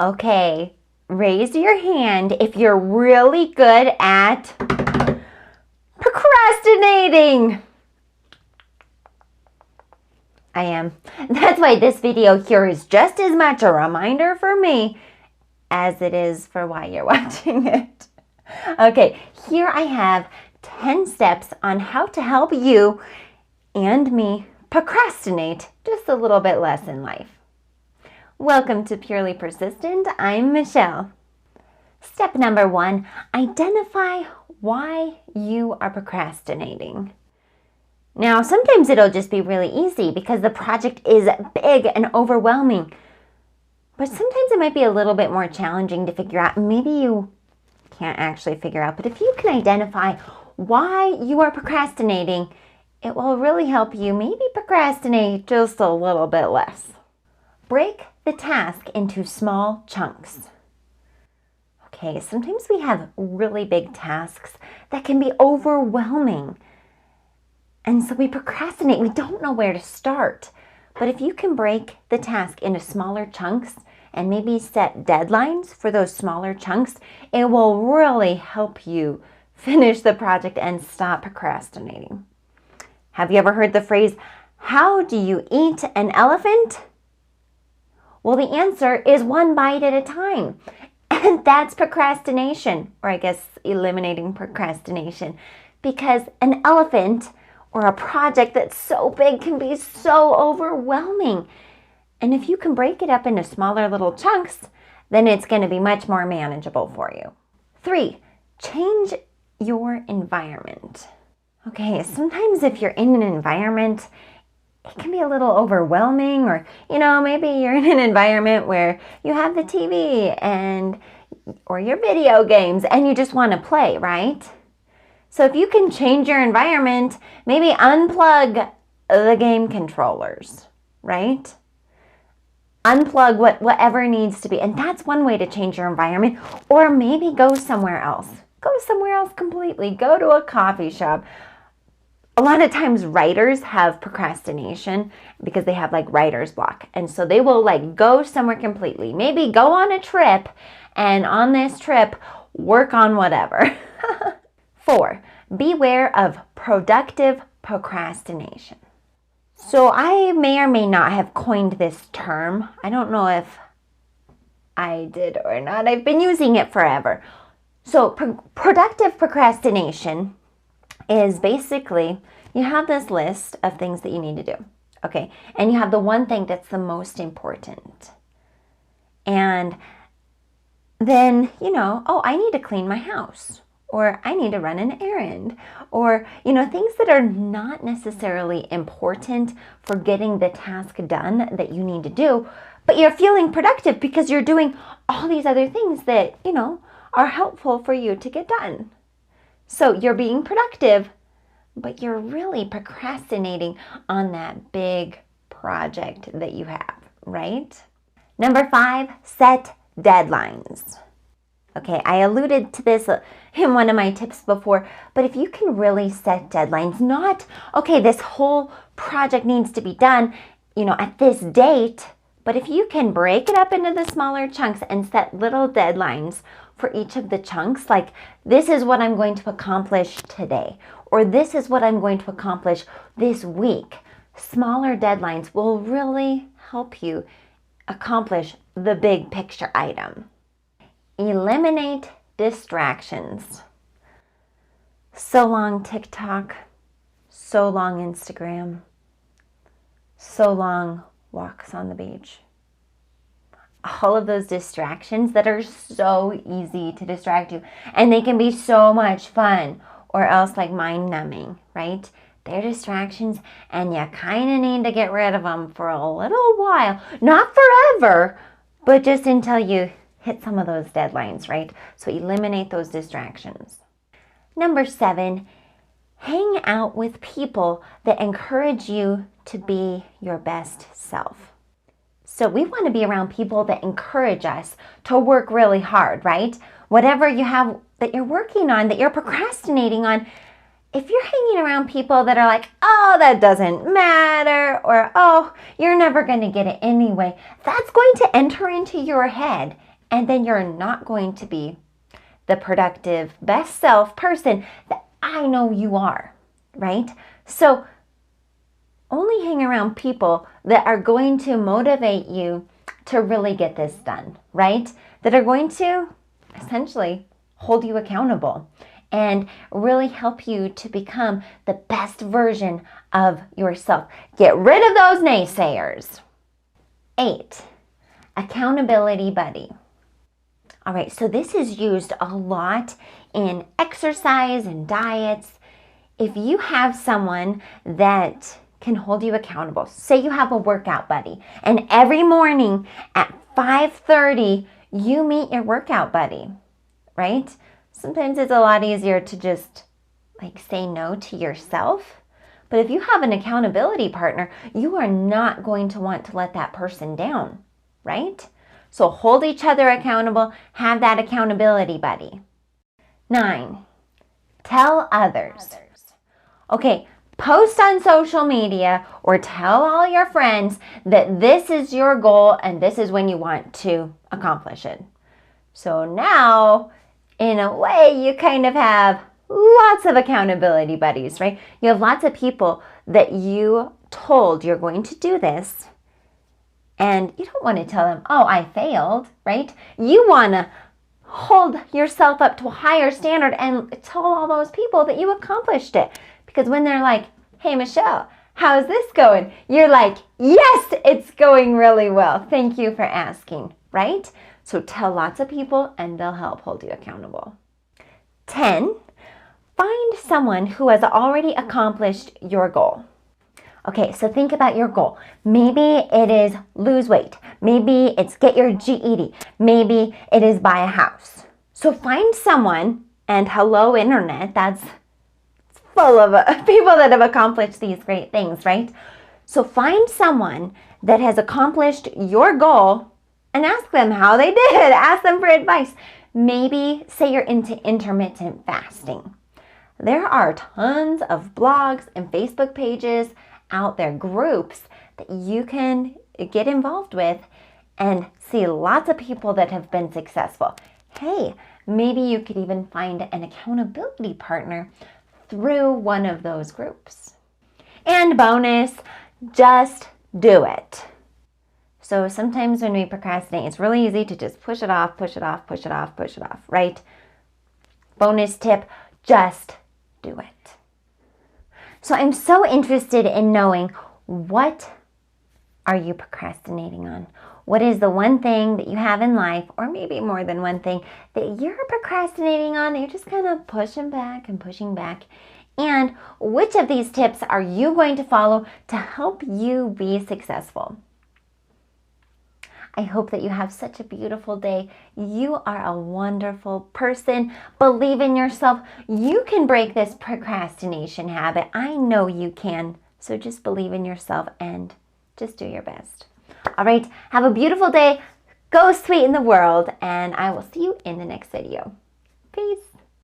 Okay, raise your hand if you're really good at procrastinating. I am. That's why this video here is just as much a reminder for me as it is for why you're watching it. Okay, here I have 10 steps on how to help you and me procrastinate just a little bit less in life. Welcome to Purely Persistent. I'm Michelle. Step number 1, identify why you are procrastinating. Now, sometimes it'll just be really easy because the project is big and overwhelming. But sometimes it might be a little bit more challenging to figure out. Maybe you can't actually figure out, but if you can identify why you are procrastinating, it will really help you maybe procrastinate just a little bit less. Break the task into small chunks. Okay, sometimes we have really big tasks that can be overwhelming. And so we procrastinate. We don't know where to start. But if you can break the task into smaller chunks and maybe set deadlines for those smaller chunks, it will really help you finish the project and stop procrastinating. Have you ever heard the phrase, how do you eat an elephant? Well, the answer is one bite at a time. And that's procrastination, or I guess eliminating procrastination, because an elephant or a project that's so big can be so overwhelming. And if you can break it up into smaller little chunks, then it's going to be much more manageable for you. 3, change your environment. Okay, sometimes if you're in an environment, it can be a little overwhelming, or, maybe you're in an environment where you have the TV or your video games and you just want to play, right? So if you can change your environment, maybe unplug the game controllers, right? Unplug whatever needs to be. And that's one way to change your environment. Or maybe go somewhere else. Go somewhere else completely. Go to a coffee shop. A lot of times writers have procrastination because they have writer's block. And so they will go somewhere completely. Maybe go on a trip, and on this trip, work on whatever. 4, beware of productive procrastination. So I may or may not have coined this term. I don't know if I did or not. I've been using it forever. So productive procrastination is basically, you have this list of things that you need to do, okay? And you have the one thing that's the most important. And then, I need to clean my house, or I need to run an errand, or, things that are not necessarily important for getting the task done that you need to do, but you're feeling productive because you're doing all these other things that, are helpful for you to get done. So you're being productive, but you're really procrastinating on that big project that you have, right? Number 5, set deadlines. Okay, I alluded to this in one of my tips before, but if you can really set deadlines, not, okay, this whole project needs to be done, at this date, but if you can break it up into the smaller chunks and set little deadlines for each of the chunks, like this is what I'm going to accomplish today, or this is what I'm going to accomplish this week. Smaller deadlines will really help you accomplish the big picture item. Eliminate distractions. So long TikTok, so long Instagram, so long walks on the beach. All of those distractions that are so easy to distract you, and they can be so much fun, or else mind-numbing, right? They're distractions, and you kind of need to get rid of them for a little while. Not forever, but just until you hit some of those deadlines, right? So eliminate those distractions. Number 7, hang out with people that encourage you to be your best self. So we want to be around people that encourage us to work really hard, right? Whatever you have that you're working on, that you're procrastinating on, if you're hanging around people that are like, oh, that doesn't matter, or oh, you're never going to get it anyway, that's going to enter into your head. And then you're not going to be the productive, best self person that I know you are, right? So only hang around people that are going to motivate you to really get this done, right? That are going to essentially hold you accountable and really help you to become the best version of yourself. Get rid of those naysayers. 8, accountability buddy. All right, so this is used a lot in exercise and diets. If you have someone that can hold you accountable, say you have a workout buddy, and every morning at 5:30, you meet your workout buddy, right? Sometimes it's a lot easier to just say no to yourself. But if you have an accountability partner, you are not going to want to let that person down, right? So hold each other accountable, have that accountability buddy. 9, tell others. Okay, post on social media or tell all your friends that this is your goal and this is when you want to accomplish it. So now, in a way, you kind of have lots of accountability buddies, right? You have lots of people that you told you're going to do this, and you don't want to tell them, oh, I failed, right? You want to hold yourself up to a higher standard and tell all those people that you accomplished it. Because when they're like, hey, Michelle, how's this going? You're like, yes, it's going really well. Thank you for asking, right? So tell lots of people and they'll help hold you accountable. 10, find someone who has already accomplished your goal. Okay, so think about your goal. Maybe it is lose weight. Maybe it's get your GED. Maybe it is buy a house. So find someone, and hello internet, that's full of people that have accomplished these great things, right? So find someone that has accomplished your goal and ask them how they did. Ask them for advice. Maybe say you're into intermittent fasting. There are tons of blogs and Facebook pages out there, groups that you can get involved with and see lots of people that have been successful. Hey, maybe you could even find an accountability partner through one of those groups. And bonus, just do it. So sometimes when we procrastinate, it's really easy to just push it off, right? Bonus tip, just do it. So I'm so interested in knowing, what are you procrastinating on? What is the one thing that you have in life, or maybe more than one thing, that you're procrastinating on, that you're just kind of pushing back? And which of these tips are you going to follow to help you be successful? I hope that you have such a beautiful day. You are a wonderful person. Believe in yourself. You can break this procrastination habit. I know you can. So just believe in yourself and just do your best. All right. Have a beautiful day. Go sweeten the world. And I will see you in the next video. Peace.